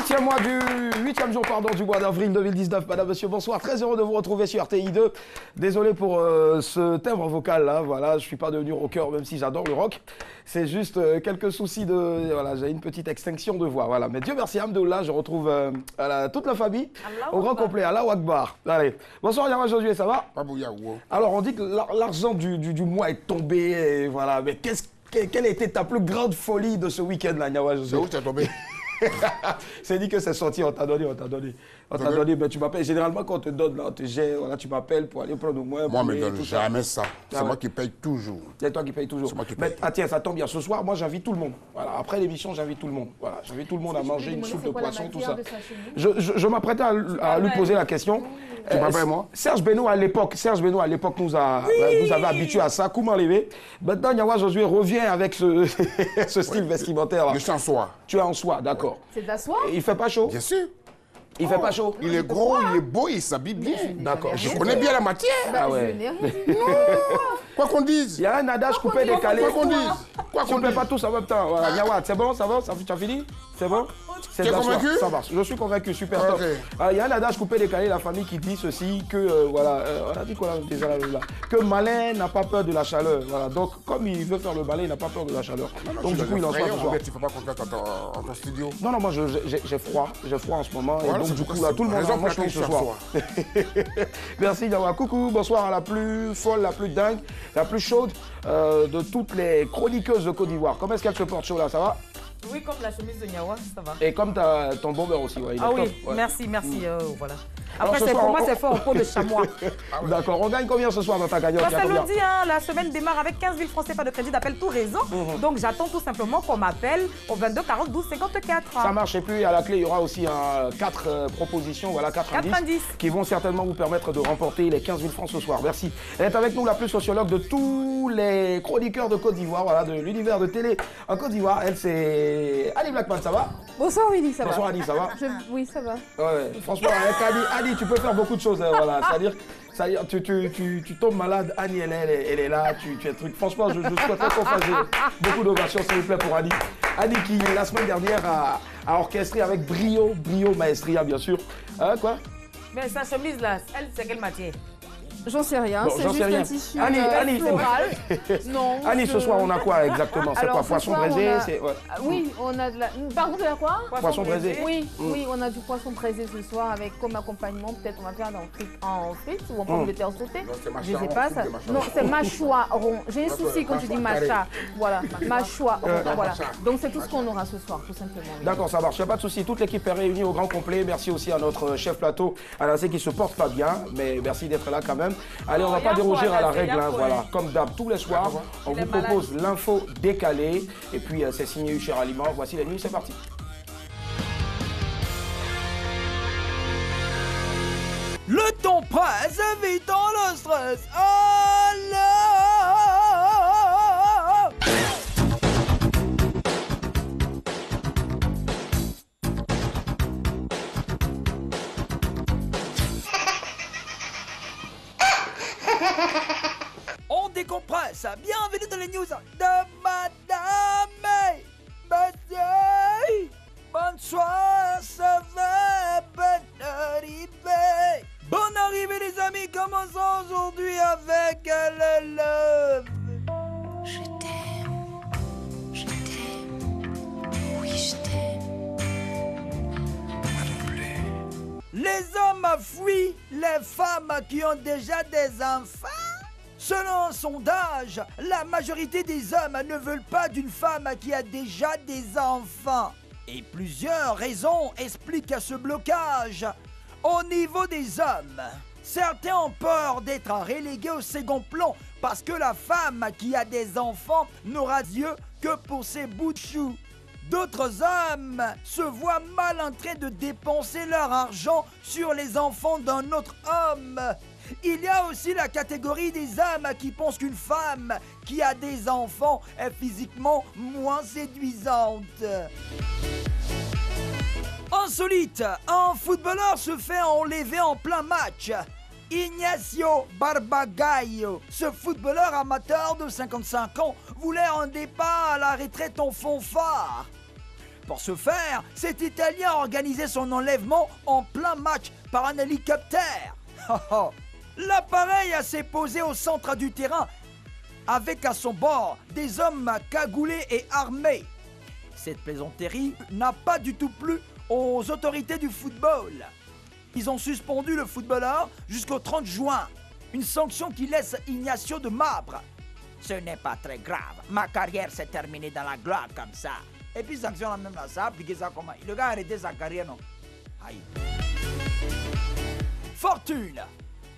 Huitième mois huitième jour du mois d'avril 2019. Madame, monsieur, bonsoir. Très heureux de vous retrouver sur RTI2. Désolé pour ce timbre vocal là. Voilà, je suis pas devenu rocker, même si j'adore le rock. C'est juste quelques soucis de... Voilà, j'ai une petite extinction de voix. Voilà, mais Dieu merci, Alhamdoulilah, je retrouve toute la famille au grand complet. Allahu Akbar. Allez. Bonsoir, Yawa Josué, ça va? Alors, on dit que l'argent du mois est tombé. Et voilà, mais quelle était ta plus grande folie de ce week-end là, Yawa Josué? C'est où tu es tombé? C'est dit que c'est sorti, on t'a donné. On t'a donné, mais tu m'appelles. Généralement, quand on te donne, là, on te gère, voilà, tu m'appelles pour aller prendre au moins. Moi, je ne donne jamais ça. C'est moi qui paye toujours. C'est toi qui paye toujours. Mais tiens, ça tombe bien. Ce soir, moi, j'invite tout le monde. Voilà, après l'émission, j'invite tout le monde. Voilà, j'invite tout le monde à manger une soupe de poisson, tout ça. Je m'apprêtais à lui poser la question. Tu m'appelles moi? Serge Benoît, à l'époque, nous avait habitués à ça. Comment lever? Maintenant, Yawa Josué revient avec ce style vestimentaire. Je suis en soie. Tu es en soie, d'accord. C'est de la soie? Il fait pas chaud? Bien sûr. Il fait pas chaud? Il est gros, il est beau, il s'habille bien. D'accord. Je connais bien la matière. Ah ouais. Je n'ai rien dit. Quoi qu'on dise. Il y a un adage coupé décalé. Quoi qu'on dise. Quoi qu'on ne fait pas tous en même temps. Voilà. Yawa, c'est bon, ça va? Tu as fini? C'est bon? Tu es convaincu? Ça marche. Je suis convaincu, super top. Il y a un adage coupé décalé, la famille qui dit ceci, que voilà, on a dit quoi là, déjà là, que malin n'a pas peur de la chaleur. Voilà. Donc comme il veut faire le balai, il n'a pas peur de la chaleur. Donc du coup il en soit ce soir. Tu ne fais pas confiance à ton studio? Non, moi j'ai froid en ce moment. Voilà, et donc du coup là, tout le monde a mange ce soir. Merci Yawa. Coucou, bonsoir à la plus folle, la plus dingue, la plus chaude de toutes les chroniqueuses de Côte d'Ivoire. Comment est-ce qu'elle se porte chaud là, ça va? Oui, comme la chemise de Yawa, ça va. Et comme ton bomber aussi, ouais, il est ah top. Oui, Ouais. merci, voilà. Alors, Après, pour moi, c'est fort en peau de chamois. D'accord, on gagne combien ce soir dans ta cagnotte? C'est lundi, hein, la semaine démarre avec 15 000 francs CFA de crédit d'appel tout réseau. Donc, j'attends tout simplement qu'on m'appelle au 22 40 12 54. Ça marche, et puis à la clé, il y aura aussi 4 propositions, voilà, 4 indices qui vont certainement vous permettre de remporter les 15 000 francs ce soir. Merci. Elle est avec nous, la plus sociologue de tous les chroniqueurs de Côte d'Ivoire, voilà, de l'univers de télé en Côte d'Ivoire. Elle, c'est Annie Blackman, ça va? Bonsoir Willy, ça va? Bonsoir Annie, ça va? Oui, ça va. Ouais, franchement, avec Annie, tu peux faire beaucoup de choses, hein, voilà. C'est-à-dire, tu tombes malade, Annie, elle est là, tu es truc. Franchement, je souhaiterais qu'on fasse beaucoup d'ovations, s'il vous plaît, pour Annie. Annie qui, la semaine dernière, a orchestré avec brio maestria, bien sûr. Hein, quoi? Mais sa chemise là, elle, c'est quelle matière? J'en sais rien, bon, c'est juste un tissu Annie, floral. Non. Annie, ce soir, on a quoi exactement? C'est quoi? Poisson braisé? Oui, on a de la... Par contre, il y a quoi? Poisson braisé. Oui, on a du poisson braisé ce soir avec comme accompagnement, peut-être on va faire en frites ou en pomme de terre sautée. Je sais pas ça. Non, c'est mâchoiron. J'ai un souci quand tu dis macha. Voilà, mâchoiron. Voilà. Donc c'est tout ce qu'on aura ce soir, tout simplement. D'accord, ça marche. Il n'y a pas de souci. Toute l'équipe est réunie au grand complet. Merci aussi à notre chef plateau, Alassé, qui se porte pas bien, mais merci d'être là quand même. Allez, on ne va pas déroger à la règle, hein, voilà. Comme d'hab, tous les soirs, on vous propose l'info décalée. Et puis, c'est signé Hucher Aliment. Voici la nuit, c'est parti. Le temps presse, évitant le stress. Alors on décompresse. Bienvenue dans les news de Madame et Monsieur. Bonsoir, ça va, bonne arrivée. Bonne arrivée les amis, commençons aujourd'hui avec le love. Je t'aime, oui je t'aime. Moi non plus. Les hommes fuient les femmes qui ont déjà des enfants. Selon un sondage, la majorité des hommes ne veulent pas d'une femme qui a déjà des enfants. Et plusieurs raisons expliquent ce blocage. Au niveau des hommes, certains ont peur d'être relégués au second plan parce que la femme qui a des enfants n'aura d'yeux que pour ses bouts de chou. D'autres hommes se voient mal en train de dépenser leur argent sur les enfants d'un autre homme. Il y a aussi la catégorie des hommes qui pensent qu'une femme qui a des enfants est physiquement moins séduisante. Insolite, un footballeur se fait enlever en plein match. Ignacio Barbagaio, ce footballeur amateur de 55 ans, voulait un départ à la retraite en fanfare. Pour ce faire, cet Italien a organisé son enlèvement en plein match par un hélicoptère. L'appareil s'est posé au centre du terrain avec à son bord des hommes cagoulés et armés. Cette plaisanterie n'a pas du tout plu aux autorités du football. Ils ont suspendu le footballeur jusqu'au 30 juin. Une sanction qui laisse Ignacio de marbre. Ce n'est pas très grave. Ma carrière s'est terminée dans la gloire comme ça. Et puis sanction la même là, ça a appliqué ça comment? Le gars a arrêté sa carrière, non? Aïe. Fortune.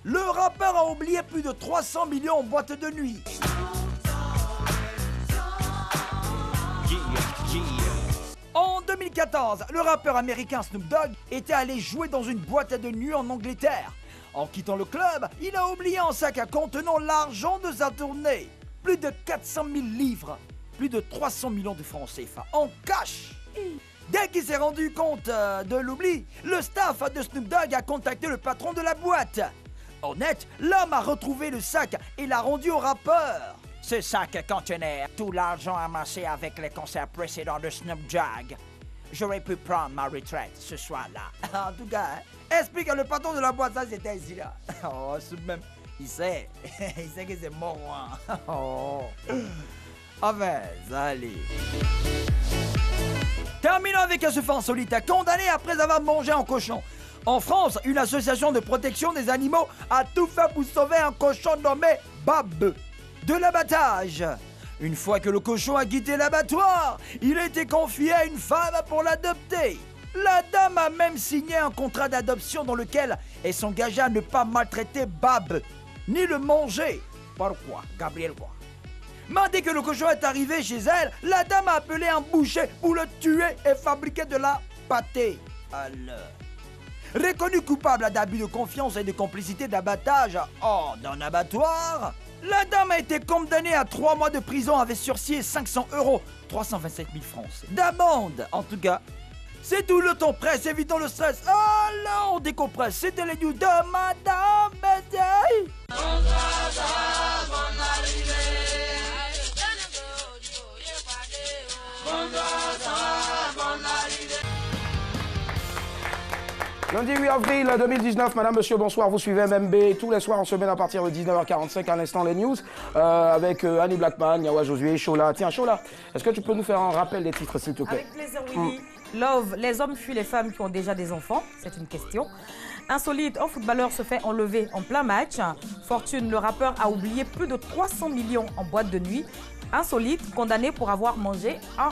Le rappeur a oublié plus de 300 millions en boîte de nuit. En 2014, le rappeur américain Snoop Dogg était allé jouer dans une boîte de nuit en Angleterre. En quittant le club, il a oublié un sac contenant l'argent de sa tournée. Plus de 400 000 livres, plus de 300 millions de francs CFA en cash. Dès qu'il s'est rendu compte de l'oubli, le staff de Snoop Dogg a contacté le patron de la boîte. Honnête, l'homme a retrouvé le sac et l'a rendu au rappeur. Ce sac contenait tout l'argent amassé avec les concerts précédents de Snoop Dogg. J'aurais pu prendre ma retraite ce soir-là. En tout cas, explique à le patron de la boîte, ça c'était ici là. Oh, c'est même, il sait que c'est mort. Hein. Oh. Enfin, allez. Terminons avec ce fait insolite, condamné après avoir mangé un cochon. En France, une association de protection des animaux a tout fait pour sauver un cochon nommé Bab de l'abattage. Une fois que le cochon a quitté l'abattoir, il a été confié à une femme pour l'adopter. La dame a même signé un contrat d'adoption dans lequel elle s'engageait à ne pas maltraiter Bab, ni le manger. Pourquoi, Gabriel, quoi? Mais dès que le cochon est arrivé chez elle, la dame a appelé un boucher pour le tuer et fabriquer de la pâtée. Alors, reconnu coupable d'abus de confiance et de complicité d'abattage hors d'un abattoir, la dame a été condamnée à 3 mois de prison avec sursis et 500 €, 327 000 francs d'amende. En tout cas, c'est tout le temps presse, évitons le stress. Alors, on décompresse. C'était les news de Madame Bédé. Lundi 8 avril 2019, madame, monsieur, bonsoir. Vous suivez MMB tous les soirs en semaine à partir de 19h45. À l'instant, les news avec Annie Blackman, Yawa Josué, Chola. Tiens, Chola, est-ce que tu peux nous faire un rappel des titres, s'il te plaît? Avec plaisir, Willy. Love, les hommes fuient les femmes qui ont déjà des enfants. C'est une question. Insolite, un footballeur se fait enlever en plein match. Fortune, le rappeur a oublié plus de 300 millions en boîte de nuit. Insolite, condamné pour avoir mangé un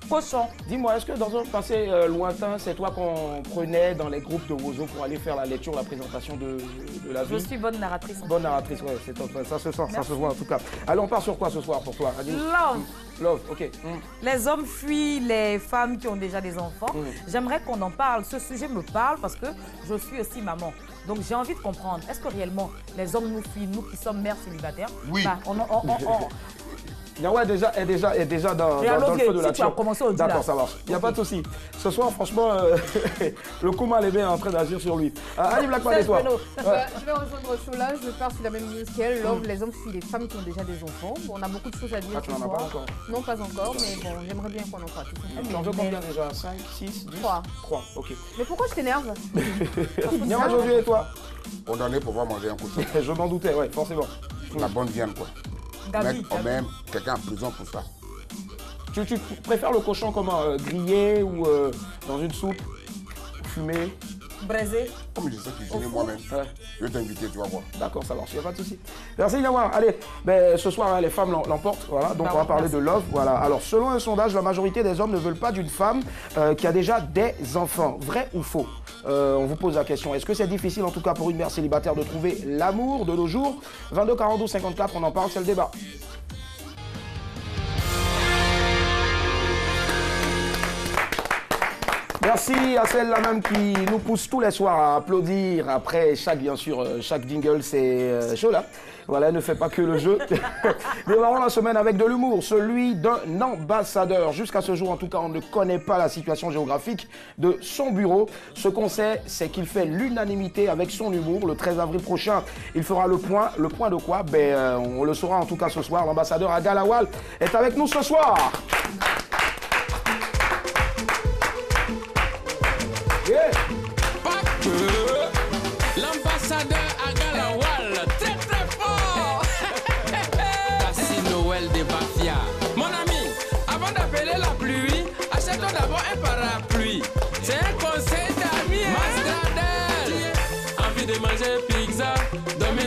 cochon. Dis-moi, est-ce que dans un passé lointain, c'est toi qu'on prenait dans les groupes de Wozo pour aller faire la lecture, la présentation de la vie? Je suis bonne narratrice. Bonne narratrice, ouais, c'est top. Ça se sent, ça se voit en tout cas. Allez, on part sur quoi ce soir pour toi? Love. Love, ok. Les hommes fuient les femmes qui ont déjà des enfants. J'aimerais qu'on en parle. Ce sujet me parle parce que je suis aussi maman. Donc j'ai envie de comprendre, est-ce que réellement les hommes nous fuient, nous qui sommes mères célibataires? Oui. Bah, Yawa est déjà dans le feu de l'action. D'accord, ça marche. Il n'y a pas de souci. Ce soir, franchement, le coma les est en train d'agir sur lui. Annie Blackman et toi? Je vais rejoindre Chola, je pars sur la même news qu'elle. Love, les hommes fuient les femmes qui ont déjà des enfants. Bon, on a beaucoup de choses à dire. Tu n'en as pas encore? Non, pas encore, mais bon, j'aimerais bien qu'on en parle. Tu en veux combien déjà? 5, 6, 10? 3, ok. Mais pourquoi je t'énerve? Yawa Josué et toi? Condamné pour pouvoir manger un cochon. Je m'en doutais, ouais, forcément. La bonne viande, quoi. Mettre quand même quelqu'un en prison pour ça. Tu préfères le cochon comment? Grillé ou dans une soupe? Fumé? Braisé? Comme je sais cuisiner moi-même, je vais t'inviter, tu vas voir. D'accord, ça marche, il n'y a pas de souci. Merci Yawa. Allez, ben, ce soir, hein, les femmes l'emportent. Voilà, donc on va parler de Love. Voilà. Alors, selon un sondage, la majorité des hommes ne veulent pas d'une femme qui a déjà des enfants. Vrai ou faux? On vous pose la question. Est-ce que c'est difficile, en tout cas pour une mère célibataire, de trouver l'amour de nos jours? 22 42 54, on en parle, c'est le débat. Merci à celle-là même qui nous pousse tous les soirs à applaudir après chaque, bien sûr, chaque jingle, c'est Chola. Voilà, elle ne fait pas que le jeu. Démarrons la semaine avec de l'humour, celui d'un ambassadeur. Jusqu'à ce jour, en tout cas, on ne connaît pas la situation géographique de son bureau. Ce qu'on sait, c'est qu'il fait l'unanimité avec son humour. Le 13 avril prochain, il fera le point. Le point de quoi? Ben, on le saura en tout cas ce soir. L'ambassadeur Aga Lawal est avec nous ce soir.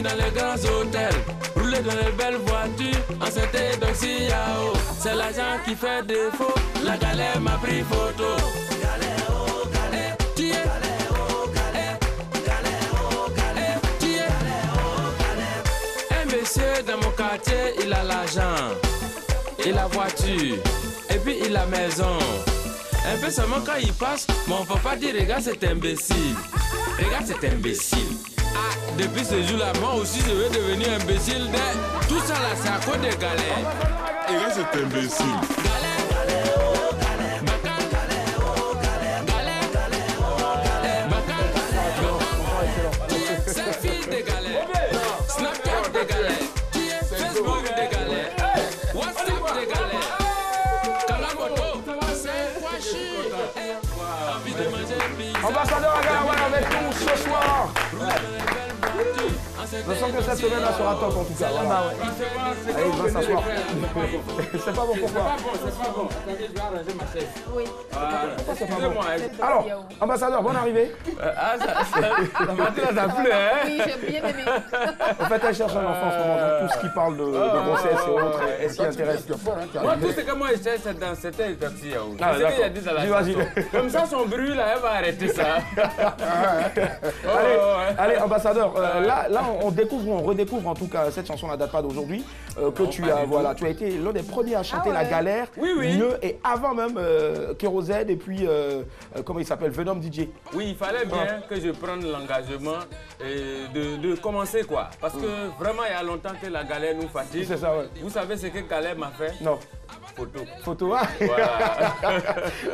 dans les grands hôtels, rouler dans les belles voitures, en c'était d'Oxyao. C'est l'argent qui fait défaut, la galère m'a pris photo. Galère, oh, galère, tu es. Galère, oh, galère, galère, oh, galère, tu es. Galère, oh, galère. Un monsieur dans mon quartier, il a l'argent, il a la voiture, et puis il a la maison. Un peu seulement quand il passe, mon papa dit regarde cet imbécile. Regarde cet imbécile. Ah, depuis ce jour-là, moi aussi je veux devenir imbécile. Tout ça là, c'est à cause des galères. Regarde cet imbécile. Galère, galère, oh, galère. Baka, galère, oh, galère. Galère, galère, oh, galère. Baka, galère. C'est fille des galères. Snapchat des galères. Facebook des galères. WhatsApp des galères. Ambassadeur Agarawan avec nous ce soir. Je sens que cette semaine-là sera top en tout cas. Voilà. Allez, il va s'asseoir. C'est pas bon pourquoi? C'est pas bon. Attendez, je vais arranger ma chaise. Oui. Excusez-moi. Alors, ambassadeur, bonne arrivée. La matinée, ça pleut, hein? Oui, j'ai bien aimé. En fait, elle cherche un enfant en ce moment, donc tout ce qui parle de grossesse et autres, elle s'y intéresse. Moi, tout ce que moi je cherche, c'est dans cette taxi. Ah, c'est ce qu'il a dit dans la chanson. Comme ça, son bruit, là, elle va arrêter ça. Allez, ambassadeur, là, on découvre, on redécouvre en tout cas cette chanson, la date pas d'aujourd'hui, que tu as été l'un des premiers à chanter La Galère, mieux et avant même Kérosène et puis comment il s'appelle, Venom DJ. Oui, il fallait bien que je prenne l'engagement de commencer quoi, parce que vraiment il y a longtemps que La Galère nous fatigue. C'est ça, ouais. Vous savez ce que Galère m'a fait? Non. Photo, hein? Voilà.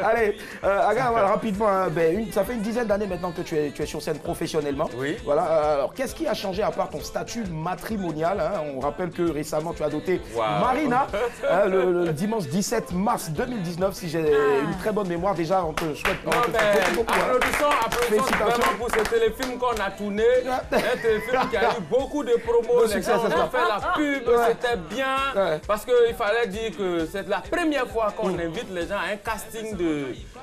Allez, Agarawan, rapidement, ça fait une dizaine d'années maintenant que tu es sur scène professionnellement. Oui. Voilà. Alors, qu'est-ce qui a changé à part ton statut matrimonial, hein? On rappelle que récemment, tu as doté Marina le dimanche 17 mars 2019, si j'ai une très bonne mémoire. Déjà, on te souhaite beaucoup. Applaudissons vraiment pour ce téléfilm qu'on a tourné. Un téléfilm qui a eu beaucoup de promos. Les gens ont fait la pub, c'était bien. Parce qu'il fallait dire que c'est la première fois qu'on invite les gens à un casting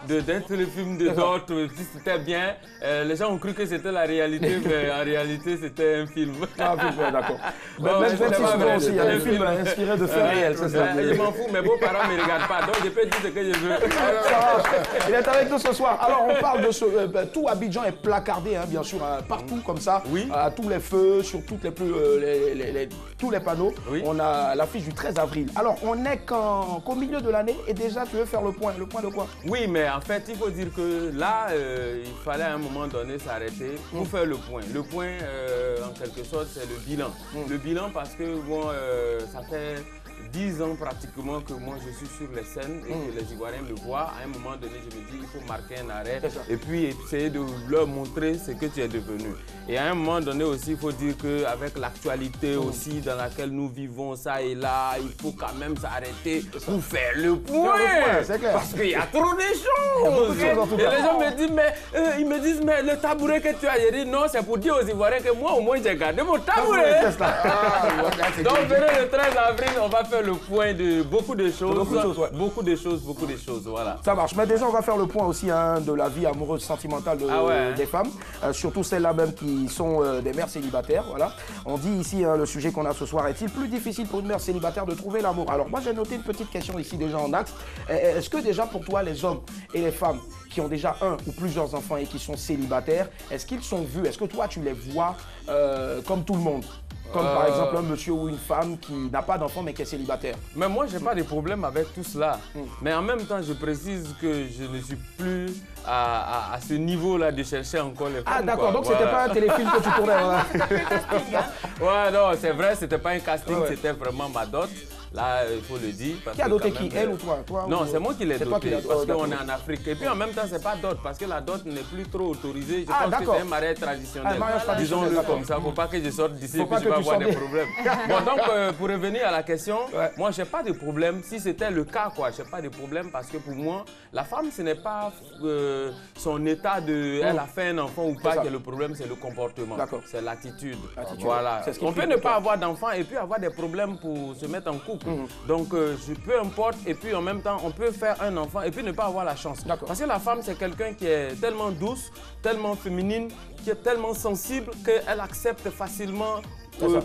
d'un téléfilm de d'autres. Si c'était bien, les gens ont cru que c'était la réalité, mais en réalité c'était un film. Ah, d'accord. Même souvent aussi, il y a des films inspirés de faits réels, c'est ça. Je m'en fous, mes beaux-parents ne me regardent pas, donc je peux dire ce que je veux. Il est avec nous ce soir. Alors on parle de ce... tout Abidjan est placardé, hein, bien sûr, partout comme ça. Oui. À tous les feux, sur toutes tous les panneaux. Oui. On a l'affiche du 13 avril. Alors on n'est qu'au milieu de l'année et déjà tu veux faire le point. Le point de quoi? Oui, mais en fait, il faut dire que là, il fallait à un moment donné s'arrêter pour faire le point. Le point, en quelque sorte, c'est le bilan. Le bilan parce que bon, ça fait 10 ans pratiquement que moi je suis sur les scènes et que les Ivoiriens me voient. À un moment donné, je me dis il faut marquer un arrêt et puis essayer de leur montrer ce que tu es devenu. Et à un moment donné aussi, il faut dire qu'avec l'actualité aussi dans laquelle nous vivons, ça et là, il faut quand même s'arrêter pour faire le point. Parce qu'il y a trop de choses. Et les gens me disent, mais le tabouret que tu as, j'ai dit non, c'est pour dire aux Ivoiriens que moi au moins j'ai gardé mon tabouret. Donc venez le 13 avril, on va faire le point de beaucoup de choses. Beaucoup de choses, voilà. Ça marche. Mais déjà, on va faire le point aussi de la vie amoureuse sentimentale des femmes. Surtout celles-là même qui sont des mères célibataires. Voilà. On dit ici, le sujet qu'on a ce soir, est-il plus difficile pour une mère célibataire de trouver l'amour? Alors moi, j'ai noté une petite question ici déjà en axe. Est-ce que déjà pour toi, les hommes et les femmes qui ont déjà un ou plusieurs enfants et qui sont célibataires, est-ce qu'ils sont vus? Est-ce que toi, tu les vois comme tout le monde? Comme par exemple un monsieur ou une femme qui n'a pas d'enfant mais qui est célibataire. Mais moi, je n'ai pas de problème avec tout cela. Mais en même temps, je précise que je ne suis plus à ce niveau-là de chercher encore les femmes. Ah d'accord, donc c'était pas un téléfilm que tu tournais. Ouais, non, c'est vrai, c'était pas un casting, c'était vraiment ma dot. Là, il faut le dire. Qui a doté qui? Elle ou toi? Non, c'est moi qui l'ai doté parce qu'on est en Afrique. Et puis en même temps, c'est pas dot parce que la dot n'est plus trop autorisée. Je pense que c'est un mariage traditionnel. Disons-le comme ça. Il ne faut pas que je sorte d'ici et que je vais avoir des problèmes. Bon, donc, pour revenir à la question, moi, je n'ai pas de problème. Si c'était le cas, quoi, je n'ai pas de problème parce que pour moi, la femme, ce n'est pas son état de. Elle a fait un enfant ou pas qui est le problème, c'est le comportement. C'est l'attitude. Voilà. On peut ne pas avoir d'enfant et puis avoir des problèmes pour se mettre en couple. couple. Donc, peu importe, et puis en même temps, on peut faire un enfant et puis ne pas avoir la chance. Parce que la femme, c'est quelqu'un qui est tellement douce, tellement féminine, qui est tellement sensible qu'elle accepte facilement,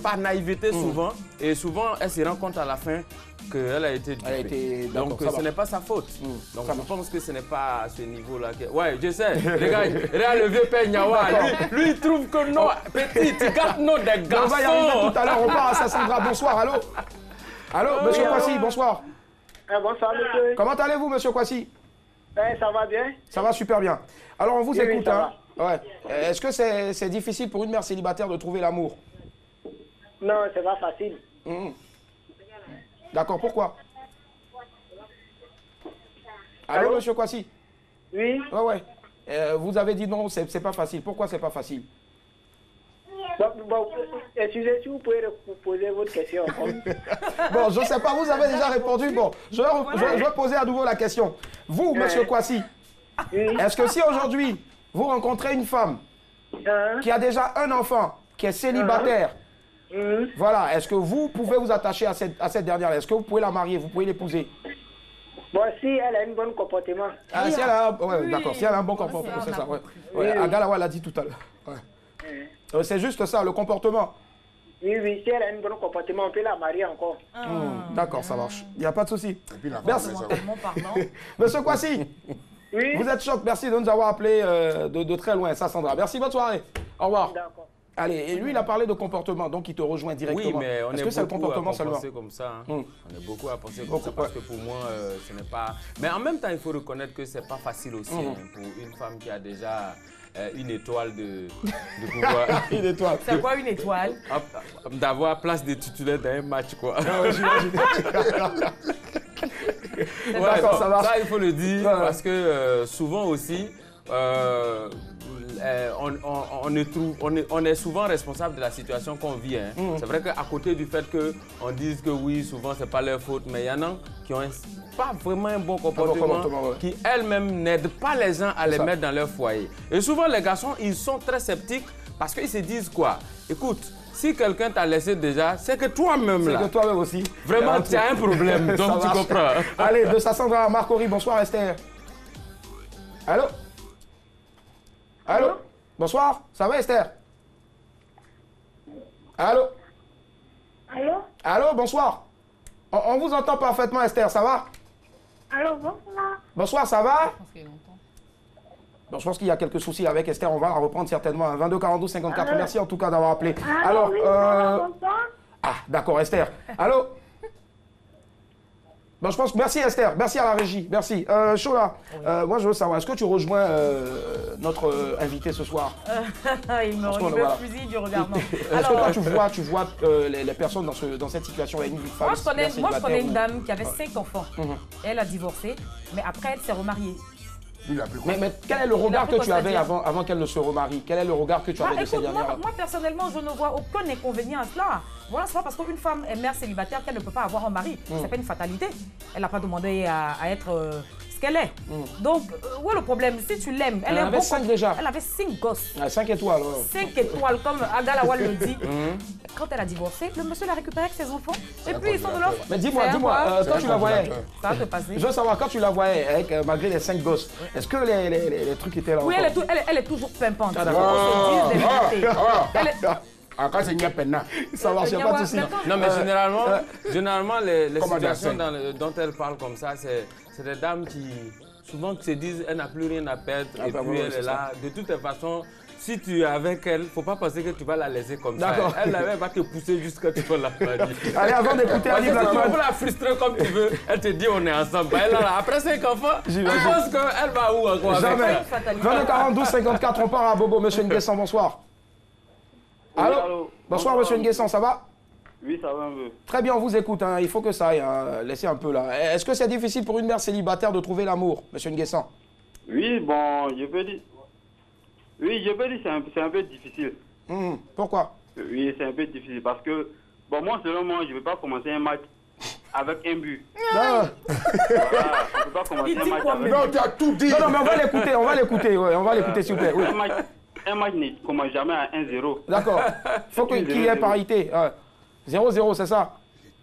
par naïveté souvent. Et souvent, elle se rend compte à la fin qu'elle a été dupée. Donc, ce n'est pas sa faute. Donc, je pense que ce n'est pas à ce niveau-là. Ouais, je sais. Regarde le vieux père Nyawa. Lui, il trouve que non, petit, tu gardes non des garçons. On va y arriver tout à l'heure. On part à Sassandra. Bonsoir. Allô? Allô, monsieur Kwasi, bonsoir. Bonsoir, monsieur. Comment allez-vous, monsieur Kwasi? Ça va bien. Ça va super bien. Alors, on vous écoute. Oui, ça va. Ouais. Est-ce que c'est difficile pour une mère célibataire de trouver l'amour? Non, c'est pas facile. D'accord, pourquoi? Allô, monsieur Kwasi? Oui. Ouais. Vous avez dit non, c'est pas facile. Pourquoi c'est pas facile? Bon, excusez, si vous pouvez poser votre question. Bon, je ne sais pas, vous avez déjà répondu. Bon, je vais poser à nouveau la question. Vous, monsieur Kwasi, est-ce que si aujourd'hui, vous rencontrez une femme qui a déjà un enfant, qui est célibataire, voilà, est-ce que vous pouvez vous attacher à cette dernière? Est-ce que vous pouvez la marier, vous pouvez l'épouser? Bon, si elle a un bon comportement. Ah, si elle a, d'accord, si elle a un bon comportement, c'est ça, Agalawa l'a dit tout à l'heure. C'est juste ça, le comportement. Oui, si elle a un bon comportement, on peut la marier encore. D'accord, ça marche. Il n'y a pas de souci. Merci. Monsieur Kwasi, vous êtes choc. Merci de nous avoir appelé de très loin, ça, Sandra. Merci, bonne soirée. Au revoir. D'accord. Allez, et lui, il a parlé de comportement, donc il te rejoint directement. Oui, mais on est beaucoup à penser comme ça. On est beaucoup à penser comme ça parce que pour moi, ce n'est pas... Mais en même temps, il faut reconnaître que ce n'est pas facile aussi pour une femme qui a déjà une étoile de pouvoir... Une étoile. C'est quoi une étoile? D'avoir place de titulaire dans un match, quoi. D'accord, ça va. Ça, il faut le dire parce que souvent aussi... on est souvent responsable de la situation qu'on vit. C'est vrai qu'à côté du fait qu'on dise que oui, souvent c'est pas leur faute, mais il y en a qui n'ont pas vraiment un bon comportement, qui elles-mêmes n'aident pas les gens à les mettre dans leur foyer. Et souvent les garçons, ils sont très sceptiques parce qu'ils se disent quoi? Écoute, si quelqu'un t'a laissé déjà, c'est que toi-même là. C'est que toi-même aussi. Vraiment, tu as un problème, donc tu comprends. Allez, de Sassandra à Marcory, bonsoir Esther. Allô? Allô? Bonsoir, ça va Esther? Allô? Allô? Allô, bonsoir. On vous entend parfaitement Esther, ça va? Allô, bonsoir. Bonsoir, ça va? Bon, je pense qu'il y a quelques soucis avec Esther, on va la reprendre certainement. 22 42 54, merci en tout cas d'avoir appelé. Alors, oui, bonsoir. Ah, d'accord Esther. Allô? Bon, je pense, merci Esther, merci à la régie, merci. Chola, moi je veux savoir, est-ce que tu rejoins notre invité ce soir? Il me fusille du regard. Est-ce que toi tu vois les personnes dans cette situation avec une femme? Moi je connais une dame qui avait 5 enfants. Elle a divorcé, mais après elle s'est remariée. Mais quel est le regard que tu avais avant qu'elle ne se remarie? Quel est le regard que tu avais de cette dernière? Moi personnellement, je ne vois aucun inconvénient à cela. Voilà, c'est pas parce qu'une femme est mère célibataire qu'elle ne peut pas avoir un mari. C'est pas une fatalité. Elle n'a pas demandé à être ce qu'elle est. Donc, où est le problème? Si tu l'aimes, elle avait 5 déjà. Elle avait 5 gosses. 5 étoiles. 5 étoiles, comme Agalawal le dit. Quand elle a divorcé, le monsieur l'a récupéré avec ses enfants. Et puis ils sont de l'offre. Mais dis-moi, quand tu la voyais, ça va te passer. Je veux savoir, quand tu la voyais, avec, malgré les 5 gosses, est-ce que les trucs étaient là? Oui, elle est toujours pimpante. Quand c'est une peine, ça marche, il n'y a pas de souci. Non, mais généralement les situations dont elle parle comme ça, c'est des dames qui souvent se disent qu'elle n'a plus rien à perdre et puis elle est là. De toutes les façons, si tu es avec elle, il ne faut pas penser que tu vas la laisser comme ça. Elle va te pousser jusqu'à ce que tu peux la faire. Allez, avant d'écouter Alice Blackman. Tu peux la frustrer comme tu veux. Elle te dit on est ensemble. Elle là, après 5 enfants, je pense qu'elle va où encore? Jamais. 22 42 54, on part à Bobo. Monsieur Nguessan, bonsoir. Allô? Bonsoir, monsieur Nguessan, ça va? Oui, ça va un peu. Très bien, on vous écoute. Il faut que ça aille. Laissez un peu là. Est-ce que c'est difficile pour une mère célibataire de trouver l'amour, monsieur Nguessan? Oui, bon, je peux dire. Oui, je peux dire que c'est un peu difficile. Pourquoi? Oui, c'est un peu difficile parce que, bon, moi, selon moi, je ne vais pas commencer un match avec un but. Voilà, je ne peux pas commencer un match avec... Non, tu as tout dit. Non, mais on va l'écouter, s'il vous plaît. Oui. Un match ne commence jamais à 1-0. D'accord. Il faut qu'il y ait parité. 0-0, c'est ça?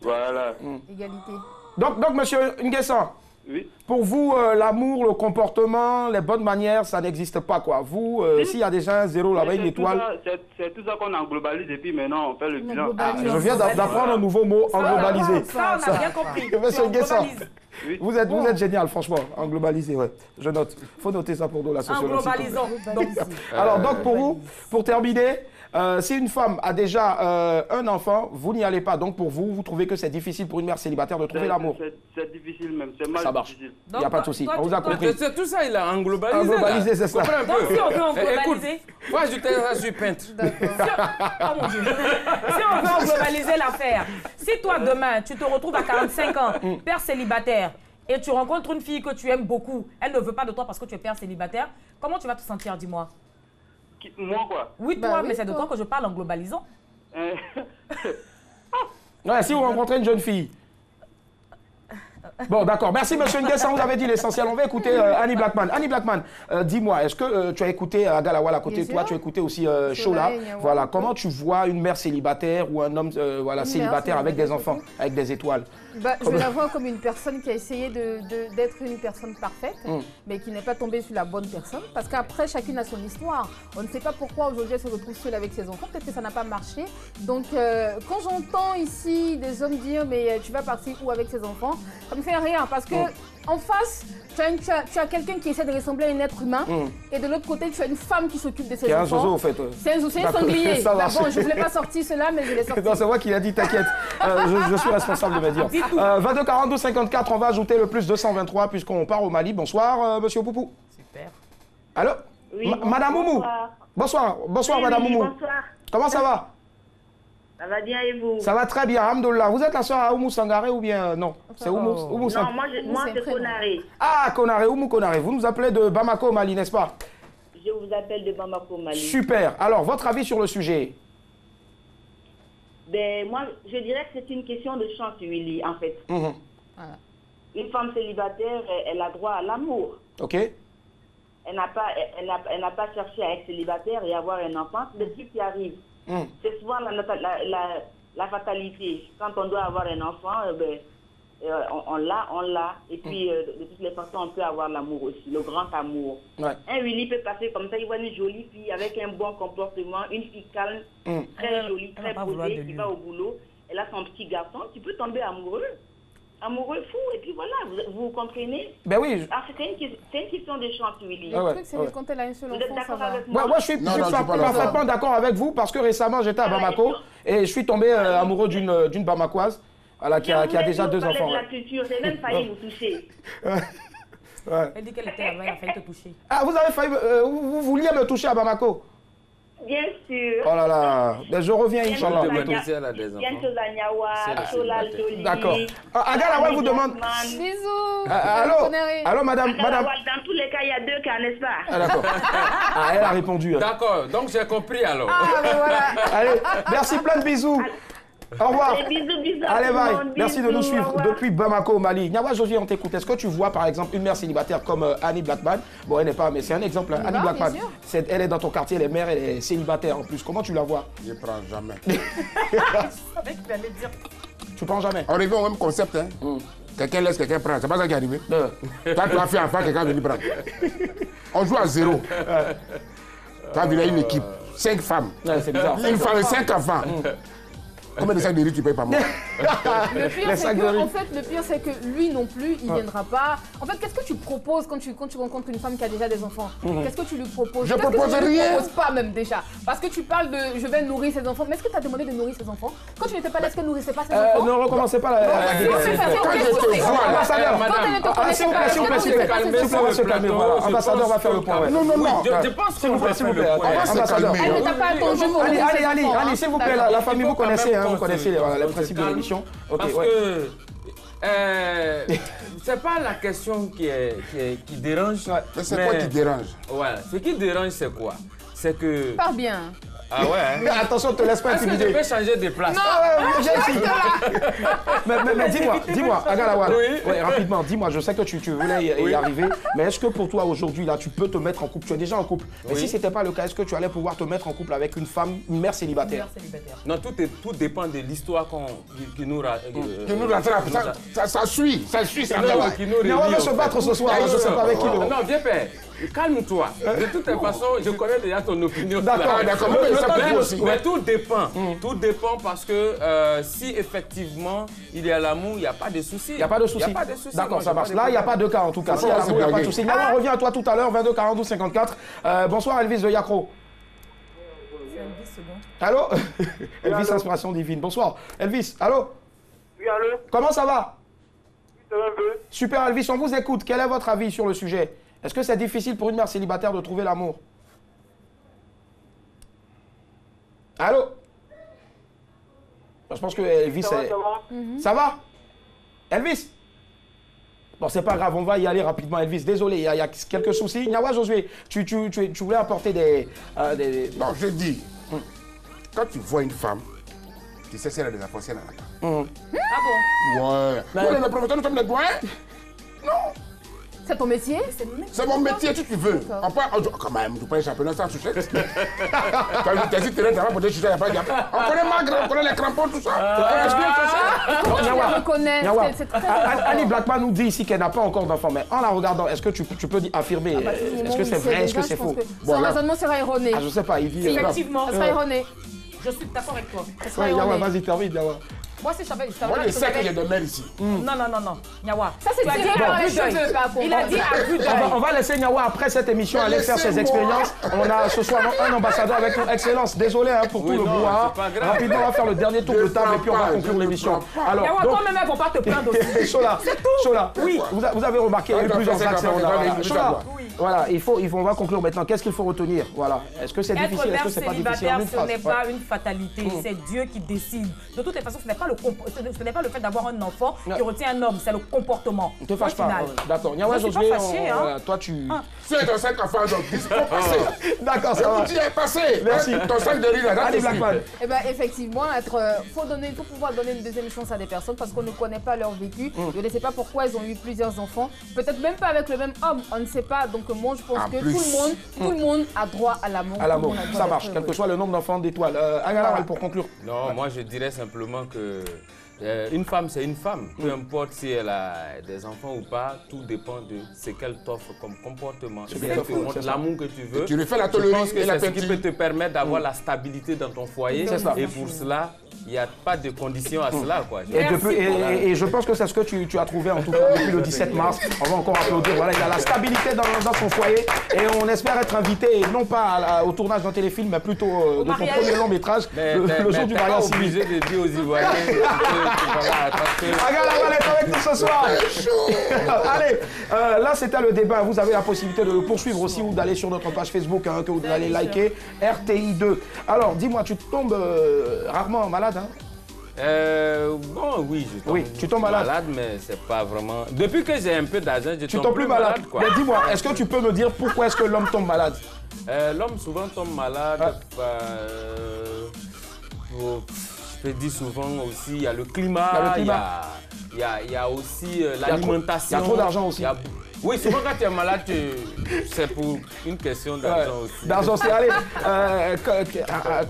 Voilà. Égalité. Donc monsieur Nguessan, oui. Pour vous, l'amour, le comportement, les bonnes manières, ça n'existe pas, quoi. Vous, s'il y a déjà un zéro là-bas, une étoile... C'est tout ça qu'on englobalise et puis maintenant on fait le bilan. Je viens d'apprendre un nouveau mot, englobaliser. Ça, on a bien compris. Monsieur Nguessan, vous êtes génial, franchement, englobaliser, ouais. Je note. Il faut noter ça pour nous, la sociologie. Englobalisons. Alors, donc, pour vous, pour terminer, si une femme a déjà un enfant, vous n'y allez pas. Donc, pour vous, vous trouvez que c'est difficile pour une mère célibataire de trouver l'amour. C'est difficile même, c'est mal. Ça marche. Difficile. Il n'y a pas de souci. On vous a compris. C'est tout ça, il a englobalisé. Englobalisé, c'est ça. Donc, si on veut englobaliser... Écoute, moi, je suis peintre. Oh mon Dieu. Si on veut englobaliser l'affaire, si toi, demain, tu te retrouves à 45 ans, père célibataire, et tu rencontres une fille que tu aimes beaucoup, elle ne veut pas de toi parce que tu es père célibataire, comment tu vas te sentir, dis-moi? Moi, quoi? Oui, toi, mais c'est de toi que je parle en globalisant. Ouais, si vous rencontrez une jeune fille. Bon, d'accord. Merci, monsieur Nguessan. Vous avez dit l'essentiel. On va écouter Annie Blackman. Annie Blackman, dis-moi, est-ce que tu as écouté Agalawal à côté de toi? Tu as écouté aussi Shola. Voilà. Comment tu vois une mère célibataire ou un homme célibataire avec des enfants, avec des étoiles? Je la vois comme une personne qui a essayé d'être une personne parfaite, mais qui n'est pas tombée sur la bonne personne. Parce qu'après, chacune a son histoire. On ne sait pas pourquoi aujourd'hui elle se retrouve seule avec ses enfants. Peut-être que ça n'a pas marché. Donc, quand j'entends ici des hommes dire « mais tu vas partir où avec ses enfants ?» ça me fait rien. Parce que en face, tu as quelqu'un qui essaie de ressembler à un être humain. Et de l'autre côté, tu as une femme qui s'occupe de ses enfants. C'est un zozo, en fait. C'est un sanglier. Bon, je ne voulais pas sortir cela, mais je l'ai sorti. Non, c'est moi qui l'ai dit, t'inquiète. Je suis responsable de me dire. 22 42 54, on va ajouter le plus 223 puisqu'on part au Mali. Bonsoir, monsieur Poupou. Super. Allô? Oui, Madame Moumou. Bonsoir. Bonsoir, oui, Madame Moumou. Bonsoir. Comment ça va? Ça va bien et vous? Ça va très bien, alhamdoulilah. Vous êtes la soeur à Oumou Sangaré ou bien non? C'est Oumou Sangaré. Non, moi c'est Konaré. Ah, Konaré, Oumou Konaré. Vous nous appelez de Bamako au Mali, n'est-ce pas? Je vous appelle de Bamako, Mali. Super. Alors, votre avis sur le sujet? Ben, moi, je dirais que c'est une question de chance, Willy, en fait. Une femme célibataire, elle a droit à l'amour. Ok. Elle n'a pas cherché à être célibataire et avoir un enfant. C'est le truc qui arrive. C'est souvent la fatalité. Quand on doit avoir un enfant, on l'a. Et puis, de toutes les façons, on peut avoir l'amour aussi, le grand amour. Ouais. Un Willy peut passer comme ça, il voit une jolie fille avec un bon comportement, une fille calme, très jolie, très posée, qui va au boulot. Elle a son petit garçon, tu peux tomber amoureux. Amoureux fou, et puis voilà, vous comprenez? Ben oui. C'est une question de chance, Willy. Le truc, c'est que quand elle a un seul enfant, vous êtes d'accord avec moi? Moi, je suis parfaitement d'accord avec vous parce que récemment, j'étais à Bamako et je suis tombé amoureux d'une Bamakoise qui a déjà 2 enfants. De la culture, j'ai même failli vous toucher. Elle dit qu'elle était là-bas, elle a failli te toucher. Ah, vous avez failli, vous vouliez me toucher à Bamako? Bien sûr. Oh là là, ben, je reviens, Inch'Allah. D'accord. Agalawal vous demande... Bisous. Allô, madame. Dans tous les cas, il y a 2 cas, n'est-ce pas? Ah, d'accord. Ah, elle a répondu. D'accord, donc j'ai compris alors. Ah, ben voilà. Allez, merci, plein de bisous. Au revoir. Bisous. Allez, bye. Merci de nous suivre depuis Bamako au Mali. Nyawa Josie, on t'écoute. Est-ce que tu vois par exemple une mère célibataire comme Annie Blackman? Bon, elle n'est pas, mais c'est un exemple. Annie Blackman, elle est dans ton quartier, elle est mère, elle est célibataire en plus. Comment tu la vois? Je ne prends jamais. Tu prends jamais? On revient au même concept. Hein. Quelqu'un laisse, quelqu'un prend. C'est pas ça qui est arrivé. Quand tu as fait enfant, quelqu'un vient prendre. On joue à 0. Tu as vu là une équipe, 5 femmes. C'est bizarre. Une femme et 5 enfants. Combien de sacs de riz tu payes par mois? Le pire, c'est que lui non plus, il ne viendra pas. En fait, qu'est-ce que tu proposes quand tu rencontres une femme qui a déjà des enfants? Qu'est-ce que tu lui proposes? Je propose rien. Tu ne proposes pas même déjà. Parce que tu parles de je vais nourrir ses enfants. Mais est-ce que tu as demandé de nourrir ses enfants? Quand tu n'étais pas là, est-ce qu'elle ne nourrissait pas ses enfants? Ne recommencez pas la ambassadeur va faire le point. Non. Je pense qu'on va faire le point. Ambassadeur. Elle ne t'a pas attendu pour nourrir ses enfants. Allez, s'il vous plaît, la famille, vous connaissez les principes de l'émission. Parce que c'est pas la question qui dérange. Mais c'est quoi qui dérange? Voilà. Ce qui dérange, c'est quoi? C'est que... Parle bien. Ah ouais. Mais attention, ne te laisse pas intimider. Est-ce que je peux changer de place? Mais dis-moi, Agalawa, ouais, rapidement, dis-moi, je sais que tu voulais y arriver, mais est-ce que pour toi aujourd'hui, là, tu peux te mettre en couple? Tu es déjà en couple. Mais si ce n'était pas le cas, est-ce que tu allais pouvoir te mettre en couple avec une femme, une mère célibataire? Non, tout dépend de l'histoire qui nous rattrape. Ça suit, ça Nyawa va se battre ce soir, je ne sais pas avec qui. Non, viens père. Calme-toi. De toute façon, je connais déjà ton opinion. D'accord. Mais tout dépend. Tout dépend parce que si effectivement il y a l'amour, il n'y a pas de souci. Il n'y a pas de souci. D'accord, ça marche. Là, il n'y a pas de cas en tout cas. S'il y a l'amour, il n'y a pas de souci. Nyawa, on revient à toi tout à l'heure, 22 42 54. Bonsoir Elvis de Yacro. Allô? Elvis, inspiration divine. Bonsoir. Elvis, allô? Oui, allô? Comment ça va? Ça va un peu. Super Elvis, on vous écoute. Quel est votre avis sur le sujet? Est-ce que c'est difficile pour une mère célibataire de trouver l'amour? Allô? Je pense que Elvis est... Ça va? Elvis? Bon, c'est pas grave, on va y aller rapidement, Elvis. Désolé, il y a quelques soucis. Nyawa Josué, tu voulais apporter des... Non, je dis, quand tu vois une femme, tu sais si elle a des enfants, si elle en a pas. Ah bon? Ouais. Mais le professeur, nous sommes les doyens? Non. C'est ton métier? C'est mon métier, si tu veux. Quand même, tu peux un championnat sans souchette. Quand tu t'hésites, tu rentres pour des chutes, il n'y a pas de gap. On connaît Magre, on connaît les crampons, tout ça. C'est très important. Annie Blackman nous dit ici qu'elle n'a pas encore d'enfant, mais en la regardant, est-ce que tu peux affirmer? Est-ce que c'est vrai? Est-ce que c'est faux? Son raisonnement sera erroné. Je ne sais pas, il dit... Effectivement, ça sera erroné. Je suis d'accord avec toi. Nyawa, vas-y, termine, Nyawa. Moi, si je savais. Moi, je sais qu'il y a des mères ici. Non. Nyawa. Ça, c'est tiré par les cheveux, par contre. Il a dit à vue d'œil. On va laisser Nyawa après cette émission aller faire ses expériences. On a ce soir un ambassadeur avec nous. Excellence. Désolé pour tout le brouhaha. Rapidement, on va faire le dernier tour de table et puis on va conclure l'émission. Alors, Nyawa, toi-même, il ne faut pas te plaindre aussi. Chola, oui. Vous avez remarqué, il y a eu plusieurs accès. Voilà, on va conclure maintenant. Qu'est-ce qu'il faut retenir? Voilà. Est-ce que c'est difficile? Est-ce que c'est pas difficile? Ce n'est pas une fatalité. C'est Dieu qui décide. De toutes les façons, ce n'est pas le fait d'avoir un enfant qui retient un homme, c'est le comportement. Ne te fâche pas. D'accord. Nyawa Josué, toi tu... Tu es ton 5 enfants, donc il faut passer. D'accord, ça va. Tu es passé. Merci. Ton 5 de riz, là, Annie Blackman. Eh bien, effectivement, il faut pouvoir donner une deuxième chance à des personnes parce qu'on ne connaît pas leur vécu. Je ne sais pas pourquoi ils ont eu plusieurs enfants. Peut-être même pas avec le même homme, on ne sait pas. Donc moi, je pense que tout le monde a droit à l'amour. À l'amour, ça marche, quel que soit le nombre d'enfants d'étoiles. Agalawa, pour conclure. Non, moi je dirais simplement que une femme, c'est une femme. Peu importe si elle a des enfants ou pas, tout dépend de ce qu'elle t'offre comme comportement. Si elle te montre l'amour que tu veux, tu lui fais la je tolérance pense que c'est ce qui peut te permettre d'avoir la stabilité dans ton foyer. Et pour cela, il n'y a pas de condition à cela. Quoi. Et je pense que c'est ce que tu as trouvé en tout cas depuis le 17 mars. On va encore applaudir. Voilà, il a la stabilité dans son foyer et on espère être invité, non pas au tournage d'un téléfilm, mais plutôt de ton premier long métrage, le jour du mariage civil. Obligé de dire aux Ivoiriens. Agalawa est avec nous ce soir. Allez, là c'était le débat. Vous avez la possibilité de le poursuivre aussi ou d'aller sur notre page Facebook que vous allez liker, RTI2. Alors, dis-moi, tu tombes rarement malade, hein? Bon, oui, tu tombes malade, mais c'est pas vraiment... Depuis que j'ai un peu d'argent, je tombe plus malade. Quoi. Mais dis-moi, est-ce que tu peux me dire pourquoi est-ce que l'homme tombe malade? L'homme souvent tombe malade je peux dire souvent aussi, il y a le climat, il y a aussi l'alimentation. Il y a trop d'argent aussi. Oui, souvent quand tu es malade, c'est pour une question d'argent aussi. D'argent, c'est allez.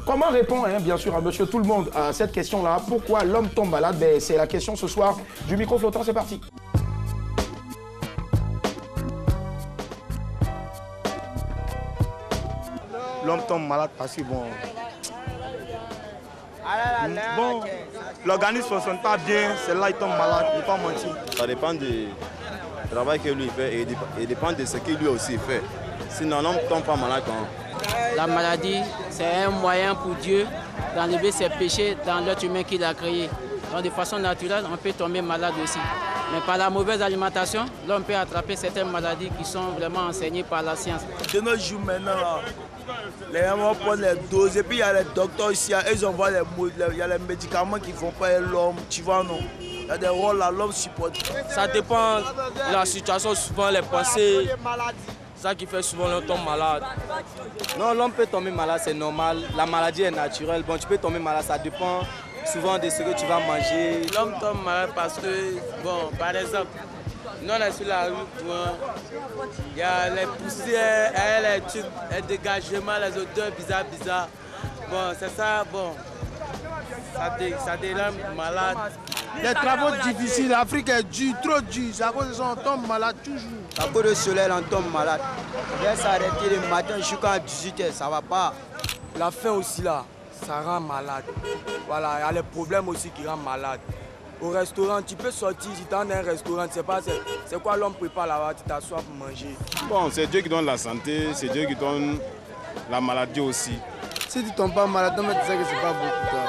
Comment répond, bien sûr, à monsieur tout le monde à cette question-là? Pourquoi l'homme tombe malade? C'est la question ce soir du micro flottant, c'est parti. L'homme tombe malade parce que l'organisme ne fonctionne pas bien, c'est là qu'il tombe malade, il ne faut pas mentir. Ça dépend du travail que lui fait et dépend de ce qu'il lui aussi fait. Sinon, l'homme ne tombe pas malade quand. La maladie, c'est un moyen pour Dieu d'enlever ses péchés dans l'être humain qu'il a créé. Donc de façon naturelle, on peut tomber malade aussi. Mais par la mauvaise alimentation, l'homme peut attraper certaines maladies qui sont vraiment enseignées par la science. De nos jours maintenant, les gens prennent les doses et puis il y a les docteurs ici, ils envoient il y a les médicaments qui ne font pas l'homme, tu vois non? Il y a des rôles là, l'homme supporte. Ça dépend de la situation, souvent les pensées, ça qui fait souvent l'homme tombe malade. Non, l'homme peut tomber malade, c'est normal. La maladie est naturelle. Bon, tu peux tomber malade, ça dépend souvent de ce que tu vas manger. L'homme tombe malade parce que, bon, par exemple, nous on est sur la route, il y a les poussières, les trucs, les dégagements, les odeurs bizarres. Bon, c'est ça, bon, ça te rend malade. Les travaux difficiles, l'Afrique est dure, trop dure. C'est à cause de ça on tombe malade toujours. À cause du soleil, on tombe malade. On vient s'arrêter le matin jusqu'à 18h, ça va pas. La faim aussi là, ça rend malade. Voilà, il y a les problèmes aussi qui rendent malade. Au restaurant, tu peux sortir, si tu es dans un restaurant, tu sais pas c'est quoi l'homme prépare là-bas, tu t'assois pour manger. Bon, c'est Dieu qui donne la santé, c'est Dieu qui donne la maladie aussi. Si tu tombes pas malade, tu sais que c'est pas beaucoup. Toi.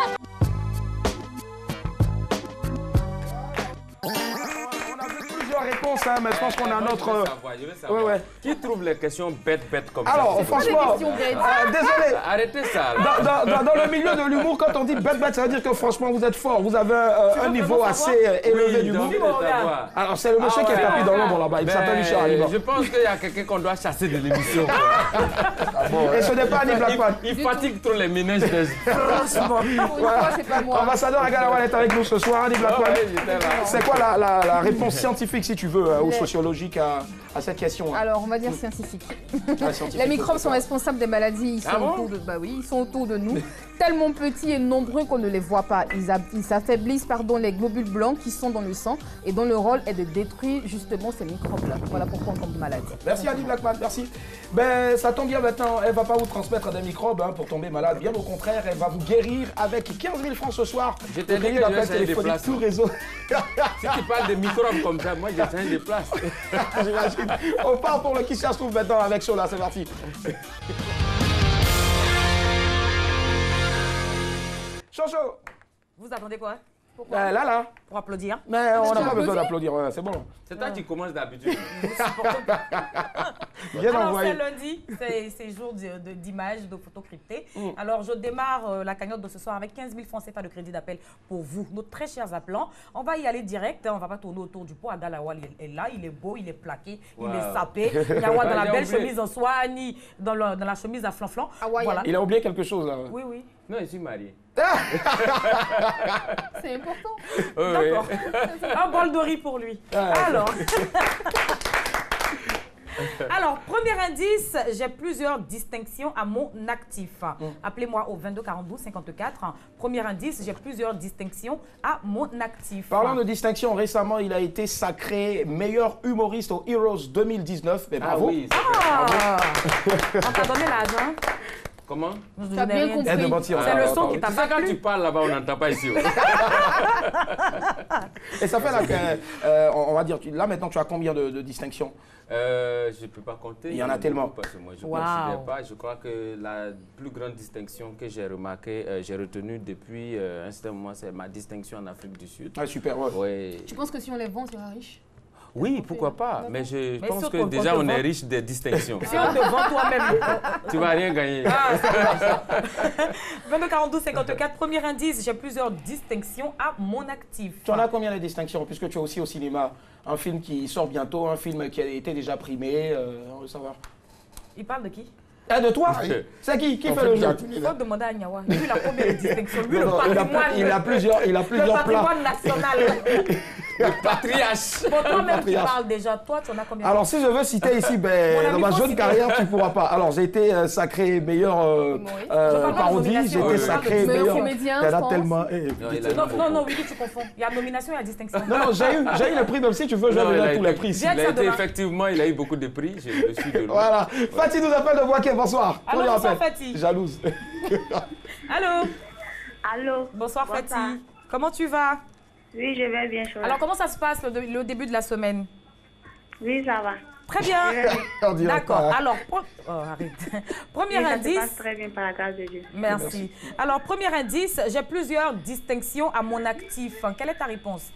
Réponse, hein, mais je pense qu'on a notre. Ouais. Qui trouve les questions bêtes comme ça? Alors, franchement, désolé. Arrêtez ça. Dans le milieu de l'humour, quand on dit bête, ça veut dire que franchement, vous êtes fort. Vous avez un niveau assez élevé d'humour. Alors, c'est le monsieur qui est tapis dans l'ombre là-bas. Il s'appelle Michel Aliba. Je pense qu'il y a quelqu'un qu'on doit chasser de l'émission. Et ce n'est pas Annie Blackman. Il fatigue trop les ménages des. Franchement, c'est pas moi. Ambassadeur Agalawal est avec nous ce soir, Annie Blackman. C'est quoi la réponse scientifique, si tu veux, ou sociologique à cette question? Alors, on va dire scientifique. Les microbes sont responsables des maladies. Ils sont autour de nous, tellement petits et nombreux qu'on ne les voit pas. Ils affaiblissent les globules blancs qui sont dans le sang et dont le rôle est de détruire justement ces microbes-là. Voilà pourquoi on tombe malade. Merci Annie Blackman, merci. Ben, ça tombe bien maintenant, elle ne va pas vous transmettre des microbes pour tomber malade. Bien au contraire, elle va vous guérir avec 15 000 francs ce soir. Je t'ai dit d'appel téléphonique tout réseau. Si tu parles de microbes comme ça, moi j'ai des places. J'imagine. On part pour le qui cherche trouve maintenant avec Chola, c'est parti. Chocho. Vous attendez quoi? Pourquoi? Là. Pour applaudir. Mais on n'a pas besoin d'applaudir, c'est bon. C'est toi qui commences d'habitude. Alors c'est lundi, c'est jour d'images, de photos cryptées. Alors je démarre la cagnotte de ce soir avec 15 000 francs CFA de crédit d'appel pour vous, nos très chers appelants. On va y aller direct, on ne va pas tourner autour du pot. Agalawal est là, il est beau, il est plaqué, il est sapé. Yawa dans la belle chemise en soie, Annie dans la chemise à flanflan. Voilà. Il a oublié quelque chose là. Oui. Non, je suis marié. C'est important. D'accord. Un bol de riz pour lui. Alors, premier indice, j'ai plusieurs distinctions à mon actif. Appelez-moi au 22 42 54. Premier indice, j'ai plusieurs distinctions à mon actif. Parlant de distinction, récemment, il a été sacré meilleur humoriste au Heroes 2019. Mais bravo. Oui, on t'a donné l'âge, hein? Comment? T'as bien compris. C'est le son qui t'a pas plu. Quand tu parles là-bas, on n'entend pas ici. Et ça fait là, on va dire, là maintenant, tu as combien de distinctions? Je ne peux pas compter. Il y en a tellement. Parce que moi, je ne considère pas. Je crois que la plus grande distinction que j'ai remarquée, j'ai retenue depuis un certain moment, c'est ma distinction en Afrique du Sud. Ah, super, ouais. Tu penses que si on les vend, tu seras riche? Oui, pourquoi pas. Mais je pense que déjà, on est riche des distinctions. Si on te vend toi-même, tu ne vas rien gagner. 22 42 54, premier indice, j'ai plusieurs distinctions à mon actif. Tu en as combien de distinctions? Puisque tu es aussi au cinéma. Un film qui sort bientôt, un film qui a été déjà primé, on veut savoir. Il parle de qui? De toi? C'est qui fait le jeu? Il faut demander à Nyawa. Lui, il a combien de distinctions? Lui, le patrimoine. Il a plusieurs plats. Le patrimoine national. Le patriarche. Pour toi-même, tu parles déjà. Toi, tu en as combien? Alors, si je veux citer ici, dans ma jeune carrière, tu ne pourras pas. Alors, j'ai été sacré meilleur parodie, j'ai été sacré meilleur comédien. Il y en a tellement. Non, oui, tu confonds. Il y a nomination et il y a distinction. Non, j'ai eu le prix, même si tu veux, je vais donner tous les prix. Effectivement, il a eu beaucoup de prix. Je le suis de loin. Voilà. Fatih nous appelle de Boaké. Bonsoir. Allô, bonsoir Fatih. Jalouse. Allô. Bonsoir Fatih. Comment tu vas? Oui, je vais bien, Chola. Alors, comment ça se passe le début de la semaine? Oui, ça va. Très bien. D'accord. Alors, arrête. Premier indice. Ça se passe très bien par la grâce de Dieu. Merci. Alors, premier indice, j'ai plusieurs distinctions à mon actif. Quelle est ta réponse?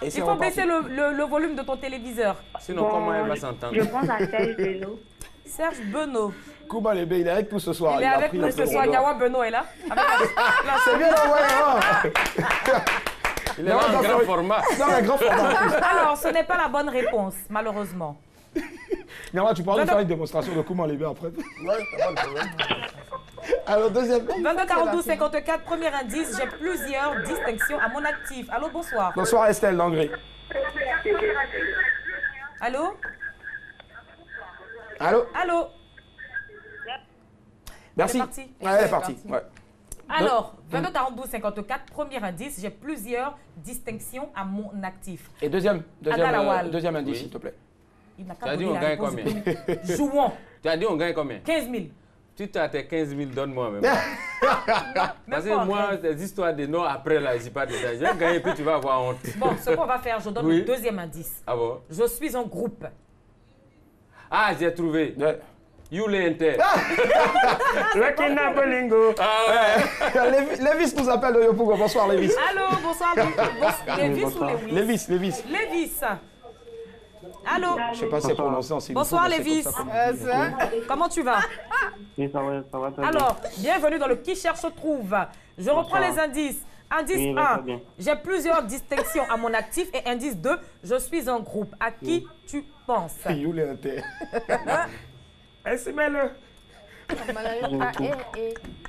Il faut baisser le volume de ton téléviseur. Sinon, comment elle va s'entendre? Je pense à Serge Benoît. Serge Benoît. Kouba Lébé, il est avec nous ce soir. Il est avec nous ce soir. Yawa Benoît est là. C'est bien, Il est là en grand format. Non, un grand format. Alors, ce n'est pas la bonne réponse, malheureusement. Nyama, tu pourras nous faire une démonstration de comment les après. Ouais, pas de problème. Alors, deuxième. 22 42 54, premier indice, j'ai plusieurs distinctions à mon actif. Allô, bonsoir. Bonsoir Estelle Langré. Allô? Allô? Allô? Merci. Elle est partie. Ouais, elle est partie. Ouais. Alors, 22 42 54, premier indice, j'ai plusieurs distinctions à mon actif. Et deuxième indice, Oui. s'il te plaît. Il n'a Tu qu'à as dit donner on la gagne réponse combien? du premier. Jouons. Tu as dit on gagne combien? 15 000. Tu as tes 15 000, donne-moi même. Parce Même pas que moi, en ces histoires de non après là, je ne sais pas de ça. Je vais gagner puis tu vas avoir honte. Bon, ce qu'on va faire, je donne Oui. le deuxième indice. Ah bon? Je suis en groupe. Ah, j'ai trouvé. Ouais. You l'Inter. Le kidnappingo. Lévis nous appelle de Yopougo. Bonsoir Lévis. Allô, bonsoir. Lévis ou Lévis? Lévis. Lévis. Allô? Je ne sais pas si c'est prononcé en Sylvie. Bonsoir Lévis. Comment tu vas? Oui, ça va très bien. Alors, bienvenue dans le Qui cherche trouve. Je reprends les indices. Indice Oui, 1, très bien. j'ai plusieurs distinctions à mon actif. Et indice 2, je suis en groupe. À qui tu penses? You l'Inter. SML.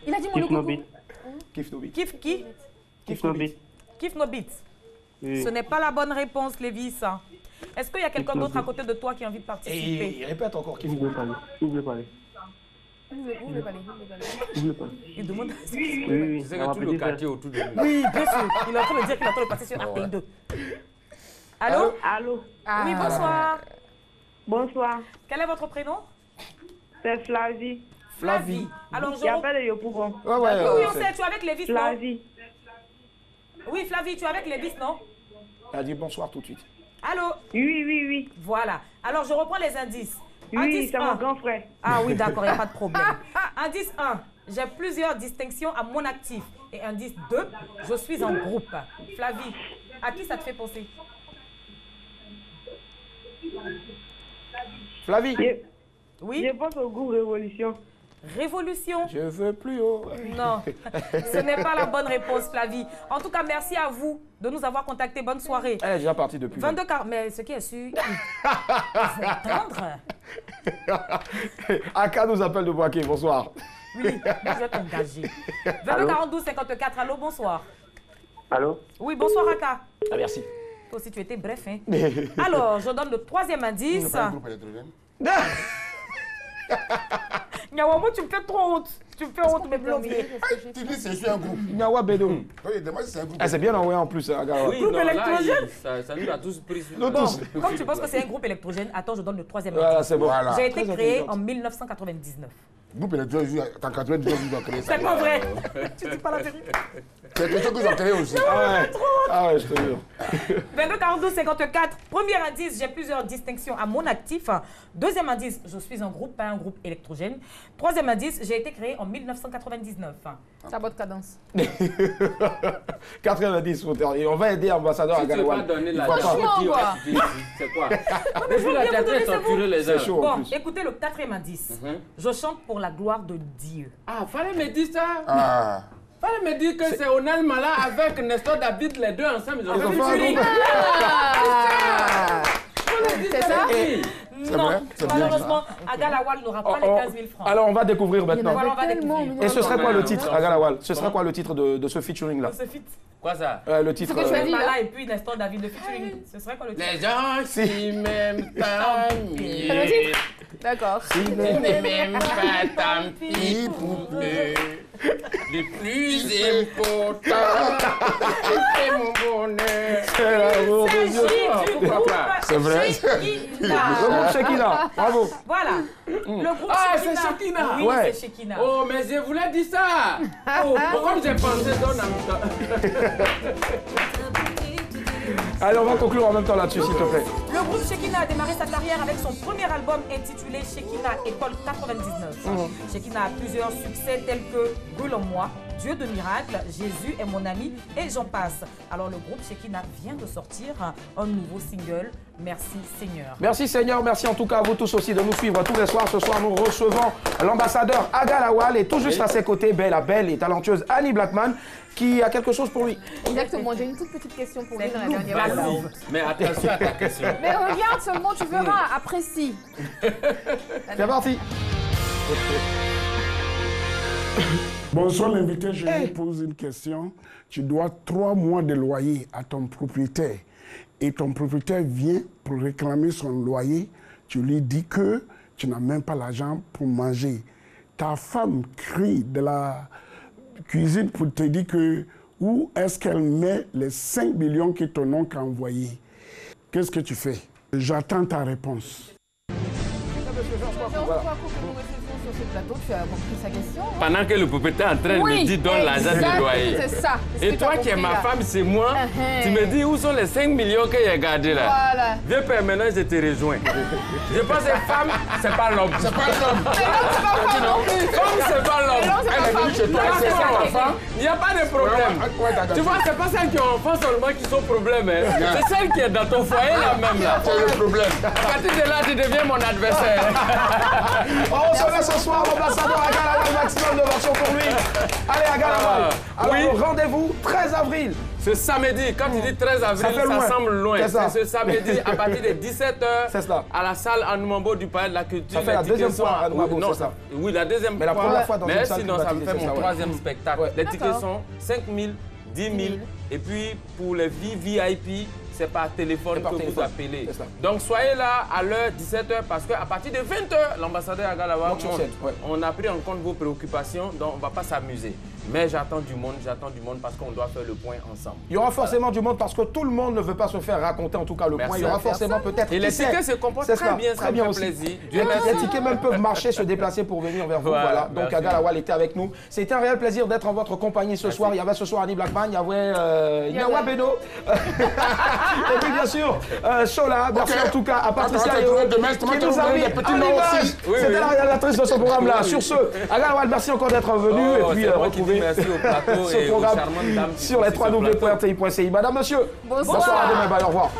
Il a dit mon logo. Kif no beat. Kif qui? Kif no beat. Kif no beat. Oui. Ce n'est pas la bonne réponse, Lévis. Est-ce qu'il y a quelqu'un Kif no d'autre à beat. côté de toi qui a envie de Et participer? il répète encore Kif Vous no voulez parler. Vous voulez parler. Où le balai? Vous voulez parler. Il demande. Oui, oui. Tu sais on va que tout le peut-être faire. quartier autour de lui. Oui, bien sûr. Il est en train de dire qu'il est en train de passer sur RTI 2. Allô? Allô? Oui, bonsoir. Bonsoir. Quel est votre prénom? C'est Flavie. Flavie. Alors, Il appelle le Yopougon. Ouais, ouais. Oui, on sait, tu es avec Lévis, non? Flavie. Oui, Flavie, tu es avec Lévis, non? Elle a dit bonsoir tout de suite. Allô? Oui. Voilà. Alors, je reprends les indices. Oui, Indice c'est mon 1. grand frère. Ah oui, d'accord, il n'y a pas de problème. Indice 1, j'ai plusieurs distinctions à mon actif. Et indice 2, je suis en groupe. Flavie, à qui ça te fait penser? Flavie. Oui? Je pense au groupe Révolution. Révolution? Je veux plus haut. Non, ce n'est pas la bonne réponse, Flavie. En tout cas, merci à vous de nous avoir contactés. Bonne soirée. Elle est déjà partie depuis. 22 quarts, mais ce qui est sûr, il faut attendre. Aka nous appelle de Boaké. Bonsoir. Oui, moi je vais t'engager. 22 42 54, allô, bonsoir. Allô? Oui, bonsoir, Aka. Ah, merci. Toi aussi, tu étais bref, hein. Alors, je donne le troisième indice. Un groupe électrogène. Nyawamou, tu me fais trop honte. Tu me fais honte, mes plombiers. Tu dis que je suis un groupe. Nyawa Bedo. Oui, demande si c'est un groupe. Ah, c'est bien envoyé en plus, Aga. Oui, Groupe non, là, électrogène. ça nous a tous pris sur Nous Bon, tous. comme tu penses que c'est un groupe électrogène, attends, je donne le troisième Voilà, indice. c'est bon. Voilà. J'ai été Très créé intelligente. en 1999. Groupe électrogène, en 99, ils ont créé ça. C'est pas vrai. Tu dis pas la vérité. C'est quelque chose qu'ils ont créé aussi. Ah ouais, je te jure. 22 42 54. Premier indice, j'ai plusieurs distinctions à mon actif. Deuxième indice, je suis un groupe, pas un groupe électrogène. Troisième indice, j'ai été créé en 1999. Ta bonne cadence. 90, et on va aider l'ambassadeur Si à tu ne veux pas Galawal. donner Il la voit pas. c'est quoi? Depuis là, tu es en train de torturer les gens. C'est chaud en Bon, plus. écoutez le quatrième indice. Je chante pour la gloire de Dieu. Ah, fallait me dire ça. Ah. Fallait me dire que c'est Onel Mala avec Nestor David, les deux ensemble. Ils ont Ils ont fait fait un featuring. groupe. C'est ça? Oui. Non, vrai, c'est bien malheureusement, Agalawal n'aura pas les 15 000 francs. Alors on va découvrir maintenant. Voilà, on va tellement, découvrir. Et ce serait quoi le titre, Agalawal? Ce serait quoi le titre de ce featuring là? Ce fit. Quoi ça? Le titre. Ce que tu as dit. Mala et puis Nestor David de featuring. Ce serait quoi le titre? Les gens qui m'aiment tant mieux. Le titre? D'accord. Ils ne m'aiment pas tant pis pour eux. Le plus important, c'est mon bonheur. C'est l'amour de Dieu. Pourquoi pas? C'est vrai. Le groupe Shekina. Bravo. Voilà. Le groupe Ah, Shekina. c'est Shekina. Oui, Ouais. c'est Shekina. Oh, mais je voulais dire ça. Oh, comme j'ai pensé, donne Allez, on va conclure en même temps là-dessus, s'il te plaît. Le groupe Shekina a démarré sa carrière avec son premier album intitulé Shekina École 99. Shekina a plusieurs succès tels que Brûle en moi, Dieu de miracle, Jésus est mon ami et j'en passe. Alors le groupe Shekinah vient de sortir un nouveau single, Merci Seigneur. Merci Seigneur, merci en tout cas à vous tous aussi de nous suivre tous les soirs. Ce soir, nous recevons l'ambassadeur Aga Lawal et tout juste à ses côtés, la belle et talentueuse Annie Blackman qui a quelque chose pour lui. Exactement, j'ai une toute petite question pour lui dans la dernière fois. Mais attention à ta question. Mais regarde seulement, tu verras, apprécie. C'est parti. Bonsoir l'invité, je vous pose une question. Tu dois 3 mois de loyer à ton propriétaire et ton propriétaire vient pour réclamer son loyer. Tu lui dis que tu n'as même pas l'argent pour manger. Ta femme crie de la cuisine pour te dire que où est-ce qu'elle met les 5 millions que ton oncle a envoyés. Qu'est-ce que tu fais? J'attends ta réponse. Tu as compris sa question. Pendant que le propriétaire est en train de me dire donne l'argent de loyer. C'est ça. Et toi qui es ma femme, c'est moi. Tu me dis où sont les 5 millions que j'ai gardés là. Voilà. Viens père, maintenant je te rejoins. Je pense que femme, c'est pas l'homme. C'est pas l'homme. Femme, c'est pas l'homme. Elle est venue chez toi, c'est son enfant. Il n'y a pas de problème. Tu vois, c'est pas celle qui ont enfant seulement qui sont problème. C'est celle qui est dans ton foyer là même là. C'est le problème. À partir de là, tu deviens mon adversaire. On se met ce soir l'ambassadeur Aga Lawal, maximum de version pour lui. Allez Aga Lawal. Alors le rendez-vous 13 avril. Ce samedi, quand tu dis 13 avril, ça semble loin. C'est ce samedi à partir de 17h à la salle Anoumambo du Palais de la Culture. Ça fait la deuxième fois à Anoumambo, c'est ça? Oui, la deuxième fois. Mais la première fois dans une salle sinon, ça me fait mon 3e Mhm. spectacle. Les tickets sont 5 000, 10 000. Et puis, pour les VIP, c'est par téléphone que vous appelez. Donc, soyez là à l'heure 17h parce qu'à partir de 20h, l'ambassadeur Aga Lawal, on a pris en compte vos préoccupations, donc on ne va pas s'amuser. Mais j'attends du monde parce qu'on doit faire le point ensemble. Il y aura forcément du monde parce que tout le monde ne veut pas se faire raconter en tout cas le point. Il y aura forcément peut-être... Et les tickets se comportent très bien, ça me fait plaisir. Les tickets même peuvent marcher, se déplacer pour venir vers vous. Voilà. Donc Aga Lawal était avec nous. C'était un réel plaisir d'être en votre compagnie ce soir. Il y avait ce soir Annie Blackman, il y avait Nyawa Beno. Et puis bien sûr, Chola, merci en tout cas à Patricia Yeo qui nous a mis en image. C'était la réalisatrice de ce programme-là. Sur ce, Aga Lawal, merci encore d'être venu et puis retrouver ce programme sur les www.rti.ci. Madame, monsieur, bonsoir à demain, au revoir.